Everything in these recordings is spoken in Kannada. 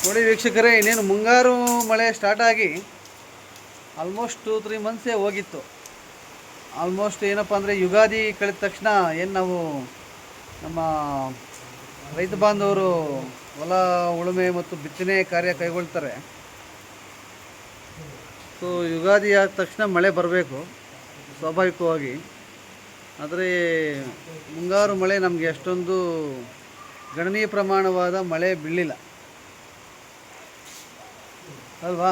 ನೋಡಿ ವೀಕ್ಷಕರೇ, ಇನ್ನೇನು ಮುಂಗಾರು ಮಳೆ ಸ್ಟಾರ್ಟ್ ಆಗಿ ಆಲ್ಮೋಸ್ಟ್ 2-3 ಮಂತ್ಸೇ ಹೋಗಿತ್ತು. ಆಲ್ಮೋಸ್ಟ್ ಏನಪ್ಪ ಅಂದರೆ ಯುಗಾದಿ ಕಳೆದ ತಕ್ಷಣ ಏನು ನಾವು ನಮ್ಮ ರೈತ ಬಾಂಧವರು ಹೊಲ ಉಳುಮೆ ಮತ್ತು ಬಿತ್ತನೆ ಕಾರ್ಯ ಕೈಗೊಳ್ತಾರೆ. ಸೊ ಯುಗಾದಿ ಆದ ತಕ್ಷಣ ಮಳೆ ಬರಬೇಕು ಸ್ವಾಭಾವಿಕವಾಗಿ. ಆದರೆ ಮುಂಗಾರು ಮಳೆ ನಮಗೆ ಅಷ್ಟೊಂದು ಗಣನೀಯ ಪ್ರಮಾಣವಾದ ಮಳೆ ಬೀಳಿಲ್ಲ ಅಲ್ವಾ.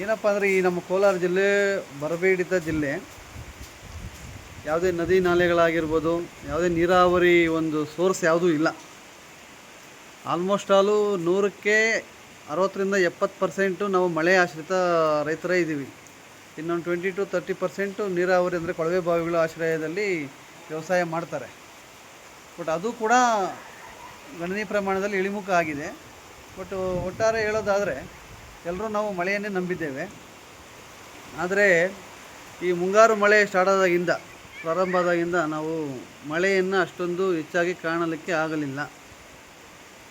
ಏನಪ್ಪ ಅಂದರೆ ಈ ನಮ್ಮ ಕೋಲಾರ ಜಿಲ್ಲೆ ಬರಪೀಡಿತ ಜಿಲ್ಲೆ. ಯಾವುದೇ ನದಿ ನಾಲೆಗಳಾಗಿರ್ಬೋದು, ಯಾವುದೇ ನೀರಾವರಿ ಒಂದು ಸೋರ್ಸ್ ಯಾವುದೂ ಇಲ್ಲ. ಆಲ್ಮೋಸ್ಟ್ ಆಲು 100ಕ್ಕೆ 60-70% ನಾವು ಮಳೆ ಆಶ್ರಿತ ರೈತರೇ ಇದ್ದೀವಿ. ಇನ್ನೊಂದು 20-30% ನೀರಾವರಿ ಅಂದರೆ ಕೊಳವೆ ಬಾವಿಗಳ ಆಶ್ರಯದಲ್ಲಿ ವ್ಯವಸಾಯ ಮಾಡ್ತಾರೆ. ಬಟ್ ಅದು ಕೂಡ ಗಣನೀಯ ಪ್ರಮಾಣದಲ್ಲಿ ಇಳಿಮುಖ ಆಗಿದೆ. ಬಟ್ ಒಟ್ಟಾರೆ ಹೇಳೋದಾದರೆ ಎಲ್ಲರೂ ನಾವು ಮಳೆಯನ್ನೇ ನಂಬಿದ್ದೇವೆ. ಆದರೆ ಈ ಮುಂಗಾರು ಮಳೆ ಪ್ರಾರಂಭ ಆದಾಗಿಂದ ನಾವು ಮಳೆಯನ್ನು ಅಷ್ಟೊಂದು ಹೆಚ್ಚಾಗಿ ಕಾಣಲಿಕ್ಕೆ ಆಗಲಿಲ್ಲ,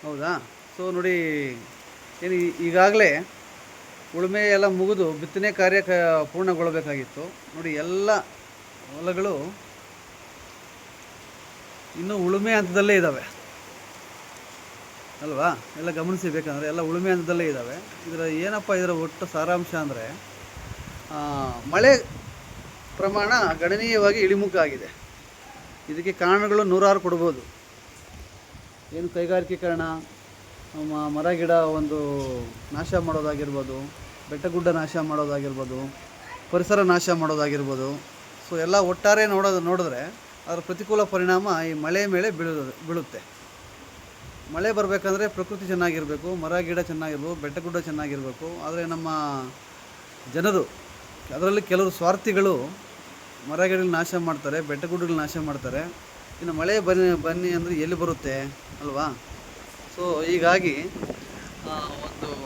ಹೌದಾ. ಸೊ ನೋಡಿ, ಏನು ಈಗಾಗಲೇ ಉಳುಮೆ ಎಲ್ಲ ಮುಗಿದು ಬಿತ್ತನೆ ಕಾರ್ಯ ಪೂರ್ಣಗೊಳ್ಳಬೇಕಾಗಿತ್ತು. ನೋಡಿ, ಎಲ್ಲ ಹೊಲಗಳು ಇನ್ನೂ ಉಳುಮೆ ಹಂತದಲ್ಲೇ ಇದ್ದಾವೆ ಅಲ್ವಾ. ಎಲ್ಲ ಗಮನಿಸಬೇಕಂದ್ರೆ ಎಲ್ಲ ಉಳುಮೆ ಹಂತದಲ್ಲೇ ಇದ್ದಾವೆ. ಇದರ ಒಟ್ಟು ಸಾರಾಂಶ ಅಂದರೆ ಮಳೆ ಪ್ರಮಾಣ ಗಣನೀಯವಾಗಿ ಇಳಿಮುಖ ಆಗಿದೆ. ಇದಕ್ಕೆ ಕಾರಣಗಳು ನೂರಾರು ಕೊಡ್ಬೋದು. ಏನು ಕೈಗಾರಿಕೀಕರಣ, ಮರ ಗಿಡ ಒಂದು ನಾಶ ಮಾಡೋದಾಗಿರ್ಬೋದು, ಬೆಟ್ಟಗುಡ್ಡ ನಾಶ ಮಾಡೋದಾಗಿರ್ಬೋದು, ಪರಿಸರ ನಾಶ ಮಾಡೋದಾಗಿರ್ಬೋದು. ಸೊ ಎಲ್ಲ ಒಟ್ಟಾರೆ ನೋಡಿದ್ರೆ ಅದರ ಪ್ರತಿಕೂಲ ಪರಿಣಾಮ ಈ ಮಳೆ ಮೇಲೆ ಬೀಳುತ್ತೆ. ಮಳೆ ಬರಬೇಕಂದ್ರೆ ಪ್ರಕೃತಿ ಚೆನ್ನಾಗಿರಬೇಕು, ಮರ ಗಿಡ ಚೆನ್ನಾಗಿರ್ಬೇಕು, ಬೆಟ್ಟಗುಡ್ಡ ಚೆನ್ನಾಗಿರಬೇಕು. ಆದರೆ ನಮ್ಮ ಜನರು, ಅದರಲ್ಲಿ ಕೆಲವರು ಸ್ವಾರ್ಥಿಗಳು ಮರ ಗಿಡಗಳು ನಾಶ ಮಾಡ್ತಾರೆ, ಬೆಟ್ಟಗುಡ್ಡಗಳು ನಾಶ ಮಾಡ್ತಾರೆ. ಇನ್ನು ಮಳೆ ಬನ್ನಿ ಅಂದರೆ ಎಲ್ಲಿ ಬರುತ್ತೆ ಅಲ್ವಾ. ಸೊ ಹೀಗಾಗಿ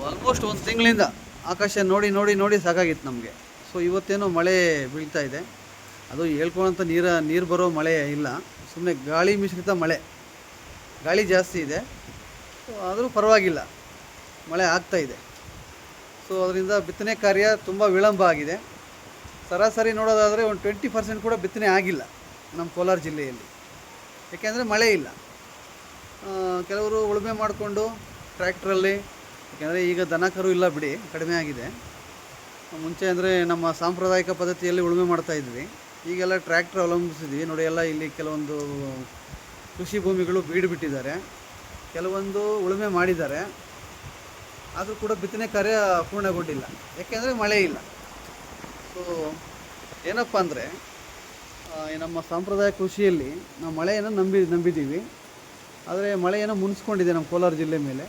ಆಲ್ಮೋಸ್ಟ್ ಒಂದು ತಿಂಗಳಿಂದ ಆಕಾಶ ನೋಡಿ ಸಾಕಾಗಿತ್ತು ನಮಗೆ. ಸೊ ಇವತ್ತೇನೋ ಮಳೆ ಬೀಳ್ತಾ ಇದೆ. ಅದು ಹೇಳ್ಕೊಳ್ಳೋಂಥ ನೀರು ಬರೋ ಮಳೆ ಇಲ್ಲ, ಸುಮ್ಮನೆ ಗಾಳಿ ಮಿಶ್ರಿತ ಮಳೆ. ಗಾಳಿ ಜಾಸ್ತಿ ಇದೆ, ಆದರೂ ಪರವಾಗಿಲ್ಲ, ಮಳೆ ಆಗ್ತಾಯಿದೆ. ಸೊ ಅದರಿಂದ ಬಿತ್ತನೆ ಕಾರ್ಯ ತುಂಬ ವಿಳಂಬ ಆಗಿದೆ. ಸರಾಸರಿ ನೋಡೋದಾದರೆ ಒಂದು 20% ಕೂಡ ಬಿತ್ತನೆ ಆಗಿಲ್ಲ ನಮ್ಮ ಕೋಲಾರ ಜಿಲ್ಲೆಯಲ್ಲಿ. ಏಕೆಂದರೆ ಮಳೆ ಇಲ್ಲ. ಕೆಲವರು ಉಳುಮೆ ಮಾಡಿಕೊಂಡು ಟ್ರ್ಯಾಕ್ಟ್ರಲ್ಲಿ, ಯಾಕೆಂದರೆ ಈಗ ದನ ಕರು ಇಲ್ಲ ಬಿಡಿ, ಕಡಿಮೆ ಆಗಿದೆ. ಮುಂಚೆ ಅಂದರೆ ನಮ್ಮ ಸಾಂಪ್ರದಾಯಿಕ ಪದ್ಧತಿಯಲ್ಲಿ ಉಳುಮೆ ಮಾಡ್ತಾಯಿದ್ವಿ. ಈಗೆಲ್ಲ ಟ್ರ್ಯಾಕ್ಟ್ರ್ ಅವಲಂಬಿಸಿದ್ವಿ. ನೋಡಿ, ಎಲ್ಲ ಇಲ್ಲಿ ಕೆಲವೊಂದು ಕೃಷಿ ಭೂಮಿಗಳು ಬಿಟ್ಟಿದ್ದಾರೆ, ಕೆಲವೊಂದು ಉಳುಮೆ ಮಾಡಿದ್ದಾರೆ. ಆದರೂ ಕೂಡ ಬಿತ್ತನೆ ಕಾರ್ಯ ಪೂರ್ಣಗೊಂಡಿಲ್ಲ, ಏಕೆಂದರೆ ಮಳೆ ಇಲ್ಲ. ಸೊ ಏನಪ್ಪ ಅಂದರೆ ನಮ್ಮ ಸಾಂಪ್ರದಾಯಿಕ ಕೃಷಿಯಲ್ಲಿ ನಾವು ಮಳೆಯನ್ನು ನಂಬಿದ್ದೀವಿ. ಆದರೆ ಮಳೆಯನ್ನು ಮುನ್ಸ್ಕೊಂಡಿದೆ ನಮ್ಮ ಕೋಲಾರ ಜಿಲ್ಲೆ ಮೇಲೆ.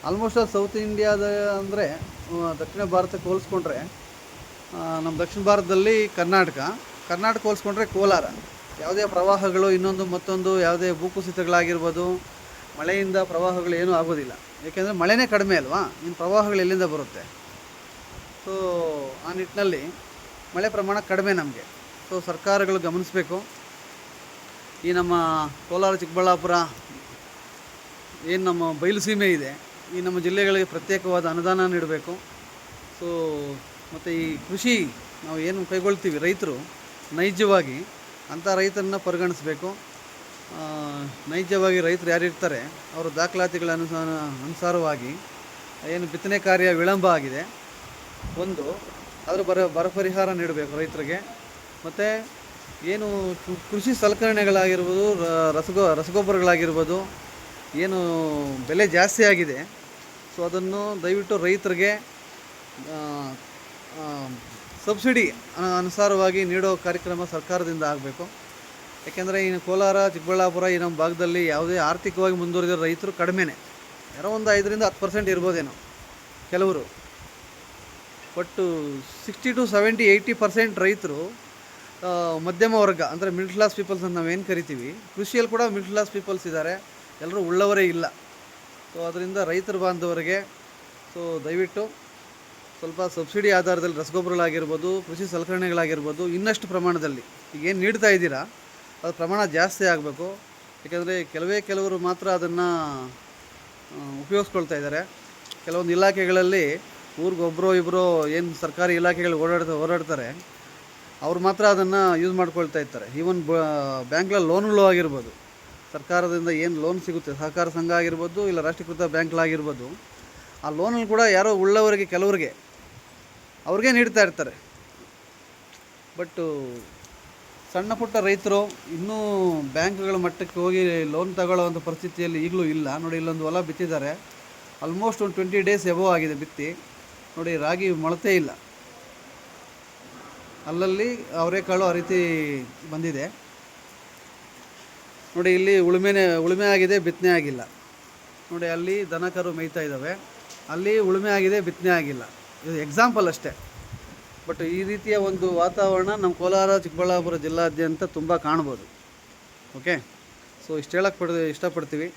ಆಲ್ಮೋಸ್ಟ್ ಸೌತ್ ಇಂಡಿಯಾದ ಅಂದರೆ ದಕ್ಷಿಣ ಭಾರತಕ್ಕೆ ಹೋಲಿಸ್ಕೊಂಡ್ರೆ, ನಮ್ಮ ದಕ್ಷಿಣ ಭಾರತದಲ್ಲಿ ಕರ್ನಾಟಕ ಹೋಲಿಸ್ಕೊಂಡ್ರೆ ಕೋಲಾರ ಯಾವುದೇ ಪ್ರವಾಹಗಳು ಮತ್ತೊಂದು ಯಾವುದೇ ಭೂಕುಸಿತಗಳಾಗಿರ್ಬೋದು, ಮಳೆಯಿಂದ ಪ್ರವಾಹಗಳು ಏನೂ ಆಗೋದಿಲ್ಲ. ಏಕೆಂದರೆ ಮಳೆನೇ ಕಡಿಮೆ ಅಲ್ವಾ, ಇನ್ನು ಪ್ರವಾಹಗಳು ಎಲ್ಲಿಂದ ಬರುತ್ತೆ. ಸೊ ಆ ನಿಟ್ಟಿನಲ್ಲಿ ಮಳೆ ಪ್ರಮಾಣ ಕಡಿಮೆ ನಮಗೆ. ಸೊ ಸರ್ಕಾರಗಳು ಗಮನಿಸಬೇಕು. ಈ ನಮ್ಮ ಕೋಲಾರ, ಚಿಕ್ಕಬಳ್ಳಾಪುರ, ಏನು ನಮ್ಮ ಬಯಲುಸೀಮೆ ಇದೆ, ಈ ನಮ್ಮ ಜಿಲ್ಲೆಗಳಿಗೆ ಪ್ರತ್ಯೇಕವಾದ ಅನುದಾನ ನೀಡಬೇಕು. ಸೊ ಮತ್ತು ಈ ಕೃಷಿ ನಾವು ಏನು ಕೈಗೊಳ್ತೀವಿ ರೈತರು, ನೈಜವಾಗಿ ಅಂಥ ರೈತರನ್ನ ಪರಿಗಣಿಸಬೇಕು. ನೈಜವಾಗಿ ರೈತರು ಯಾರಿರ್ತಾರೆ ಅವರ ದಾಖಲಾತಿಗಳ ಅನುಸಾರವಾಗಿ ಏನು ಬಿತ್ತನೆ ಕಾರ್ಯ ವಿಳಂಬ ಆಗಿದೆ, ಅದರ ಬರ ಪರಿಹಾರ ನೀಡಬೇಕು ರೈತರಿಗೆ. ಮತ್ತು ಏನು ಕೃಷಿ ಸಲಕರಣೆಗಳಾಗಿರ್ಬೋದು, ರಸಗೊಬ್ಬರಗಳಾಗಿರ್ಬೋದು, ಏನು ಬೆಲೆ ಜಾಸ್ತಿ ಆಗಿದೆ, ಸೊ ಅದನ್ನು ದಯವಿಟ್ಟು ರೈತರಿಗೆ ಸಬ್ಸಿಡಿ ಅನುಸಾರವಾಗಿ ನೀಡೋ ಕಾರ್ಯಕ್ರಮ ಸರ್ಕಾರದಿಂದ ಆಗಬೇಕು. ಯಾಕೆಂದರೆ ಇನ್ನು ಕೋಲಾರ, ಚಿಕ್ಕಬಳ್ಳಾಪುರ ಈ ನಮ್ಮ ಭಾಗದಲ್ಲಿ ಯಾವುದೇ ಆರ್ಥಿಕವಾಗಿ ಮುಂದುವರಿದ ರೈತರು ಕಡಿಮೆನೇ, ಯಾರೋ ಒಂದು 5-10% ಇರ್ಬೋದೇನೋ ಕೆಲವರು. ಒಟ್ಟು 60-70-80% ರೈತರು ಮಧ್ಯಮ ವರ್ಗ, ಅಂದರೆ ಮಿಡ್ಲ್ ಕ್ಲಾಸ್ ಪೀಪಲ್ಸ್ ಅಂತ ನಾವೇನು ಕರಿತೀವಿ. ಕೃಷಿಯಲ್ಲಿ ಕೂಡ ಮಿಡ್ಲ್ ಕ್ಲಾಸ್ ಪೀಪಲ್ಸ್ ಇದ್ದಾರೆ, ಎಲ್ಲರೂ ಉಳ್ಳವರೇ ಇಲ್ಲ. ಸೊ ಅದರಿಂದ ರೈತರ ಬಾಂಧವರಿಗೆ ದಯವಿಟ್ಟು ಸ್ವಲ್ಪ ಸಬ್ಸಿಡಿ ಆಧಾರದಲ್ಲಿ ರಸಗೊಬ್ಬರಗಳಾಗಿರ್ಬೋದು, ಕೃಷಿ ಸಲಕರಣೆಗಳಾಗಿರ್ಬೋದು, ಇನ್ನಷ್ಟು ಪ್ರಮಾಣದಲ್ಲಿ ಈಗೇನು ನೀಡ್ತಾ ಇದ್ದೀರಾ ಅದು ಪ್ರಮಾಣ ಜಾಸ್ತಿ ಆಗಬೇಕು. ಏಕೆಂದರೆ ಕೆಲವರು ಮಾತ್ರ ಅದನ್ನು ಉಪಯೋಗಿಸ್ಕೊಳ್ತಾ ಇದ್ದಾರೆ. ಕೆಲವೊಂದು ಇಲಾಖೆಗಳಲ್ಲಿ ಊರಿಗೊಬ್ಬರು ಇಬ್ಬರು ಏನು ಸರ್ಕಾರಿ ಇಲಾಖೆಗಳು ಓಡಾಡ್ತಾರೆ, ಅವ್ರು ಮಾತ್ರ ಅದನ್ನು ಯೂಸ್ ಮಾಡ್ಕೊಳ್ತಾ ಇರ್ತಾರೆ. ಈವನ್ ಬ್ಯಾಂಕ್ಗಳಲ್ಲಿ ಲೋನ್ಗಳು ಆಗಿರ್ಬೋದು, ಸರ್ಕಾರದಿಂದ ಏನು ಲೋನ್ ಸಿಗುತ್ತೆ, ಸಹಕಾರ ಸಂಘ ಆಗಿರ್ಬೋದು ಇಲ್ಲ ರಾಷ್ಟ್ರೀಕೃತ ಬ್ಯಾಂಕ್ಗಳಾಗಿರ್ಬೋದು, ಆ ಲೋನಲ್ಲಿ ಕೂಡ ಯಾರೋ ಉಳ್ಳವರಿಗೆ ಕೆಲವರಿಗೆ ಅವ್ರಿಗೆ ನೀಡ್ತಾ ಇರ್ತಾರೆ. ಬಟ್ಟು ಸಣ್ಣ ಪುಟ್ಟ ರೈತರು ಇನ್ನೂ ಬ್ಯಾಂಕ್ಗಳ ಮಟ್ಟಕ್ಕೆ ಹೋಗಿ ಲೋನ್ ತಗೊಳ್ಳೋವಂಥ ಪರಿಸ್ಥಿತಿಯಲ್ಲಿ ಈಗಲೂ ಇಲ್ಲ. ನೋಡಿ, ಇಲ್ಲೊಂದು ಹೊಲ ಬಿತ್ತಿದ್ದಾರೆ, ಆಲ್ಮೋಸ್ಟ್ ಒಂದು 20 ಡೇಸ್ ಎಬೋ ಆಗಿದೆ ಬಿತ್ತಿ. ನೋಡಿ, ರಾಗಿ ಮೊಳತೆ ಇಲ್ಲ, ಅಲ್ಲಲ್ಲಿ ಅವರೆಕಾಳು ಆ ರೀತಿ ಬಂದಿದೆ. ನೋಡಿ, ಇಲ್ಲಿ ಉಳುಮೆ ಆಗಿದೆ, ಬಿತ್ತನೆ ಆಗಿಲ್ಲ. ನೋಡಿ, ಅಲ್ಲಿ ದನ ಕರು ಮೇಯ್ತಾ ಇದ್ದಾವೆ, ಅಲ್ಲಿ ಉಳುಮೆ ಆಗಿದೆ, ಬಿತ್ತನೆ ಆಗಿಲ್ಲ. ಇದು ಎಕ್ಸಾಂಪಲ್ ಅಷ್ಟೇ. ಬಟ್ ಈ ರೀತಿಯ ಒಂದು ವಾತಾವರಣ ನಮ್ಮ ಕೋಲಾರ ಚಿಕ್ಕಬಳ್ಳಾಪುರ ಜಿಲ್ಲಾದ್ಯಂತ ತುಂಬ ಕಾಣ್ಬೋದು. ಓಕೆ, ಸೊ ಇಷ್ಟು ಹೇಳಕ್ಕೆ ಇಷ್ಟಪಡ್ತೀವಿ.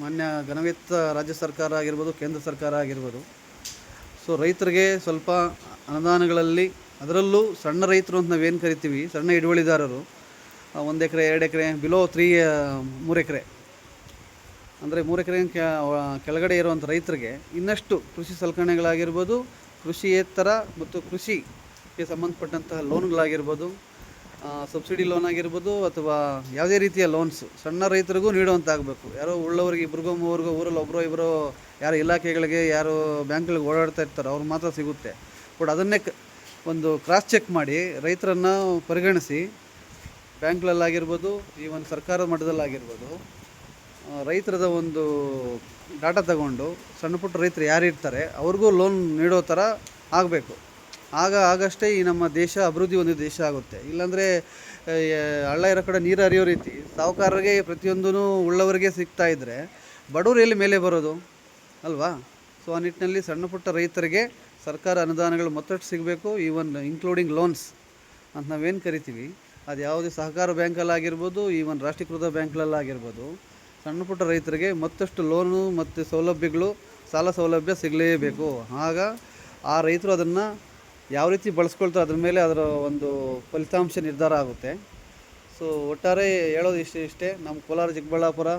ಮಾನ್ಯ ಘನವಿತ್ತ ರಾಜ್ಯ ಸರ್ಕಾರ ಆಗಿರ್ಬೋದು, ಕೇಂದ್ರ ಸರ್ಕಾರ ಆಗಿರ್ಬೋದು, ಸೊ ರೈತರಿಗೆ ಸ್ವಲ್ಪ ಅನುದಾನಗಳಲ್ಲಿ, ಅದರಲ್ಲೂ ಸಣ್ಣ ರೈತರು ಅಂತ ನಾವೇನು ಕರಿತೀವಿ, ಸಣ್ಣ ಹಿಡುವಳಿದಾರರು, 1 ಎಕರೆ 2 ಎಕರೆ ಬಿಲೋ 3 ಎಕರೆ ಅಂದರೆ 3 ಎಕರೆ ಕೆಳಗಡೆ ಇರುವಂಥ ರೈತರಿಗೆ ಇನ್ನಷ್ಟು ಕೃಷಿ ಸಲಕರಣೆಗಳಾಗಿರ್ಬೋದು, ಕೃಷಿಯೇತರ ಮತ್ತು ಕೃಷಿಗೆ ಸಂಬಂಧಪಟ್ಟಂತಹ ಲೋನ್ಗಳಾಗಿರ್ಬೋದು, ಸಬ್ಸಿಡಿ ಲೋನ್ ಆಗಿರ್ಬೋದು, ಅಥವಾ ಯಾವುದೇ ರೀತಿಯ ಲೋನ್ಸು ಸಣ್ಣ ರೈತರಿಗೂ ನೀಡುವಂತಾಗಬೇಕು. ಯಾರೋ ಉಳ್ಳವರಿಗೆ ಇಬ್ರಿಗೋ ಮೂವರಿಗೋ ಊರಲ್ಲಿ ಒಬ್ಬರೋ ಇಬ್ಬರೋ ಯಾರು ಇಲಾಖೆಗಳಿಗೆ, ಯಾರು ಬ್ಯಾಂಕ್ಗಳಿಗೆ ಓಡಾಡ್ತಾ ಇರ್ತಾರೋ ಅವ್ರು ಮಾತ್ರ ಸಿಗುತ್ತೆ. ಬಟ್ ಅದನ್ನೇ ಒಂದು ಕ್ರಾಸ್ ಚೆಕ್ ಮಾಡಿ ರೈತರನ್ನು ಪರಿಗಣಿಸಿ ಬ್ಯಾಂಕ್ಗಳಲ್ಲಾಗಿರ್ಬೋದು, ಈ ಒಂದು ಸರ್ಕಾರದ ಮಟ್ಟದಲ್ಲಾಗಿರ್ಬೋದು, ರೈತರದ ಒಂದು ಡಾಟಾ ತಗೊಂಡು ಸಣ್ಣ ಪುಟ್ಟ ರೈತರು ಯಾರು ಇರ್ತಾರೆ ಅವ್ರಿಗೂ ಲೋನ್ ನೀಡೋ ಥರ ಆಗಬೇಕು. ಆಗಷ್ಟೇ ಈ ನಮ್ಮ ದೇಶ ಅಭಿವೃದ್ಧಿ ಹೊಂದಿದ ದೇಶ ಆಗುತ್ತೆ. ಇಲ್ಲಾಂದರೆ ಹಳ್ಳ ಇರೋ ಕಡೆ ನೀರು ಹರಿಯೋ ರೀತಿ ಸಾಹುಕಾರರಿಗೆ ಪ್ರತಿಯೊಂದೂ ಉಳ್ಳವರಿಗೆ ಸಿಗ್ತಾ ಇದ್ದರೆ ಬಡವರು ಎಲ್ಲಿ ಮೇಲೆ ಬರೋದು ಅಲ್ವಾ? ಸೊ ಆ ನಿಟ್ಟಿನಲ್ಲಿ ಸಣ್ಣ ಪುಟ್ಟ ರೈತರಿಗೆ ಸರ್ಕಾರ ಅನುದಾನಗಳು ಮತ್ತಷ್ಟು ಸಿಗಬೇಕು. ಈವನ್ ಇನ್ಕ್ಲೂಡಿಂಗ್ ಲೋನ್ಸ್ ಅಂತ ನಾವೇನು ಕರಿತೀವಿ, ಅದು ಯಾವುದೇ ಸಹಕಾರ ಬ್ಯಾಂಕಲ್ಲಾಗಿರ್ಬೋದು, ಈವನ್ ರಾಷ್ಟ್ರೀಕೃತ ಬ್ಯಾಂಕ್ಗಳಲ್ಲಾಗಿರ್ಬೋದು, ಸಣ್ಣ ಪುಟ್ಟ ರೈತರಿಗೆ ಮತ್ತಷ್ಟು ಲೋನು ಮತ್ತು ಸೌಲಭ್ಯಗಳು, ಸಾಲ ಸೌಲಭ್ಯ ಸಿಗಲೇಬೇಕು. ಆಗ ಆ ರೈತರು ಅದನ್ನು ಯಾವ ರೀತಿ ಬಳಸ್ಕೊಳ್ತಾರೆ ಅದ್ರ ಮೇಲೆ ಅದರ ಒಂದು ಫಲಿತಾಂಶ ನಿರ್ಧಾರ ಆಗುತ್ತೆ. ಸೊ ಒಟ್ಟಾರೆ ಹೇಳೋದು ಇಷ್ಟೇ, ನಮ್ಮ ಕೋಲಾರ ಚಿಕ್ಕಬಳ್ಳಾಪುರ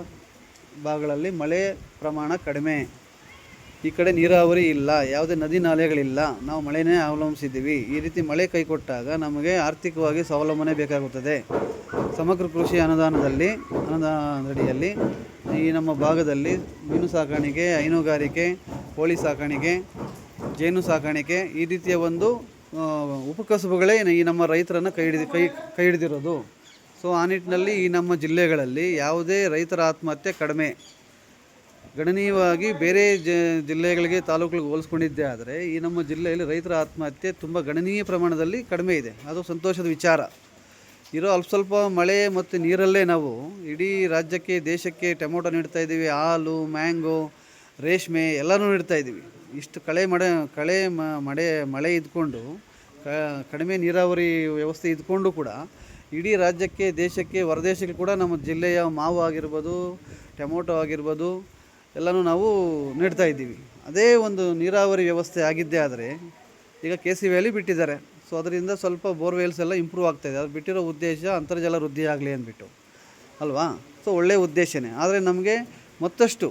ಭಾಗಗಳಲ್ಲಿ ಮಳೆ ಪ್ರಮಾಣ ಕಡಿಮೆ. ಈ ಕಡೆ ನೀರಾವರಿ ಇಲ್ಲ, ಯಾವುದೇ ನದಿ ನಾಲೆಗಳಿಲ್ಲ, ನಾವು ಮಳೆನೇ ಅವಲಂಬಿಸಿದ್ದೀವಿ. ಈ ರೀತಿ ಮಳೆ ಕೈ ಕೊಟ್ಟಾಗ ನಮಗೆ ಆರ್ಥಿಕವಾಗಿ ಸ್ವಾವಲಂಬನೆ ಬೇಕಾಗುತ್ತದೆ. ಸಮಗ್ರ ಕೃಷಿ ಅನುದಾನದಡಿಯಲ್ಲಿ ಈ ನಮ್ಮ ಭಾಗದಲ್ಲಿ ಮೀನು ಸಾಕಾಣಿಕೆ, ಹೈನುಗಾರಿಕೆ, ಕೋಳಿ ಸಾಕಾಣಿಕೆ, ಜೇನು ಸಾಕಾಣಿಕೆ, ಈ ರೀತಿಯ ಒಂದು ಉಪಕಸುಬುಗಳೇ ಈ ನಮ್ಮ ರೈತರನ್ನು ಕೈ ಹಿಡಿದಿರೋದು. ಸೊ ಆ ನಿಟ್ಟಿನಲ್ಲಿ ಈ ನಮ್ಮ ಜಿಲ್ಲೆಗಳಲ್ಲಿ ಯಾವುದೇ ರೈತರ ಆತ್ಮಹತ್ಯೆ ಕಡಿಮೆ. ಗಣನೀಯವಾಗಿ ಬೇರೆ ಜಿಲ್ಲೆಗಳಿಗೆ, ತಾಲೂಕುಗಳಿಗೆ ಹೋಲಿಸ್ಕೊಂಡಿದ್ದೇ ಆದರೆ ಈ ನಮ್ಮ ಜಿಲ್ಲೆಯಲ್ಲಿ ರೈತರ ಆತ್ಮಹತ್ಯೆ ತುಂಬ ಗಣನೀಯ ಪ್ರಮಾಣದಲ್ಲಿ ಕಡಿಮೆ ಇದೆ. ಅದು ಸಂತೋಷದ ವಿಚಾರ. ಇರೋ ಸ್ವಲ್ಪ ಮಳೆ ಮತ್ತು ನೀರಲ್ಲೇ ನಾವು ಇಡೀ ರಾಜ್ಯಕ್ಕೆ, ದೇಶಕ್ಕೆ ಟೊಮೊಟೊ ನೀಡ್ತಾಯಿದ್ದೀವಿ, ಹಾಲು, ಮ್ಯಾಂಗೋ, ರೇಷ್ಮೆ ಎಲ್ಲನೂ ನೀಡ್ತಾಯಿದ್ದೀವಿ. ಇಷ್ಟು ಮಳೆ ಇದ್ಕೊಂಡು, ಕಡಿಮೆ ನೀರಾವರಿ ವ್ಯವಸ್ಥೆ ಇದ್ಕೊಂಡು ಕೂಡ ಇಡೀ ರಾಜ್ಯಕ್ಕೆ, ದೇಶಕ್ಕೆ, ಹೊರದೇಶಕ್ಕೆ ಕೂಡ ನಮ್ಮ ಜಿಲ್ಲೆಯ ಮಾವು ಆಗಿರ್ಬೋದು, ಟೊಮೊಟೊ ಆಗಿರ್ಬೋದು ಎಲ್ಲನೂ ನಾವು ನೀಡ್ತಾ ಇದ್ದೀವಿ. ಅದೇ ಒಂದು ನೀರಾವರಿ ವ್ಯವಸ್ಥೆ ಆಗಿದ್ದೇ ಆದರೆ ಈಗ KC ವ್ಯಾಲಿ ಬಿಟ್ಟಿದ್ದಾರೆ. ಸೊ ಅದರಿಂದ ಸ್ವಲ್ಪ ಬೋರ್ವೆಲ್ಸ್ ಎಲ್ಲ ಇಂಪ್ರೂವ್ ಆಗ್ತಾಯಿದೆ. ಅದು ಬಿಟ್ಟಿರೋ ಉದ್ದೇಶ ಅಂತರ್ಜಲ ವೃದ್ಧಿ ಆಗಲಿ ಅಂದ್ಬಿಟ್ಟು ಅಲ್ವಾ? ಸೊ ಒಳ್ಳೆಯ ಉದ್ದೇಶನೇ. ಆದರೆ ನಮಗೆ ಮತ್ತಷ್ಟು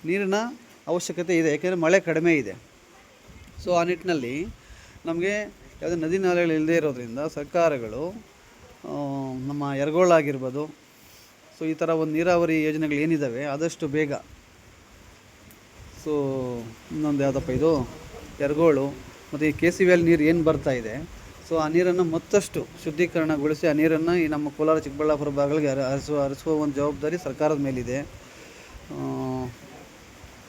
ನೀರಿನ ಅವಶ್ಯಕತೆ ಇದೆ, ಯಾಕೆಂದರೆ ಮಳೆ ಕಡಿಮೆ ಇದೆ. ಸೊ ಆ ನಿಟ್ಟಿನಲ್ಲಿ ನಮಗೆ ಯಾವುದೇ ನದಿ ನಾಲೆಗಳು ಇಲ್ಲದೇ ಇರೋದ್ರಿಂದ ಸರ್ಕಾರಗಳು ನಮ್ಮ ಯರಗೋಳಾಗಿರ್ಬೋದು, ಸೊ ಈ ಥರ ಒಂದು ನೀರಾವರಿ ಯೋಜನೆಗಳು ಏನಿದ್ದಾವೆ ಆದಷ್ಟು ಬೇಗ, ಸೊ ಇನ್ನೊಂದು ಯಾವುದಪ್ಪ ಇದು ಯರಗೋಳು ಮತ್ತು ಈ KC ವ್ಯಾಲಿ ನೀರು ಏನು ಬರ್ತಾ ಇದೆ, ಸೊ ಆ ನೀರನ್ನು ಮತ್ತಷ್ಟು ಶುದ್ಧೀಕರಣಗೊಳಿಸಿ ಆ ನೀರನ್ನು ಈ ನಮ್ಮ ಕೋಲಾರ ಚಿಕ್ಕಬಳ್ಳಾಪುರ ಭಾಗಗಳಿಗೆ ಹರಿಸುವ ಒಂದು ಜವಾಬ್ದಾರಿ ಸರ್ಕಾರದ ಮೇಲಿದೆ.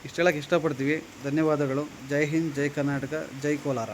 ಇಷ್ಟು ಹೇಳೋಕ್ಕೆ ಇಷ್ಟಪಡ್ತೀವಿ. ಧನ್ಯವಾದಗಳು. ಜೈ ಹಿಂದ್, ಜೈ ಕರ್ನಾಟಕ, ಜೈ ಕೋಲಾರ.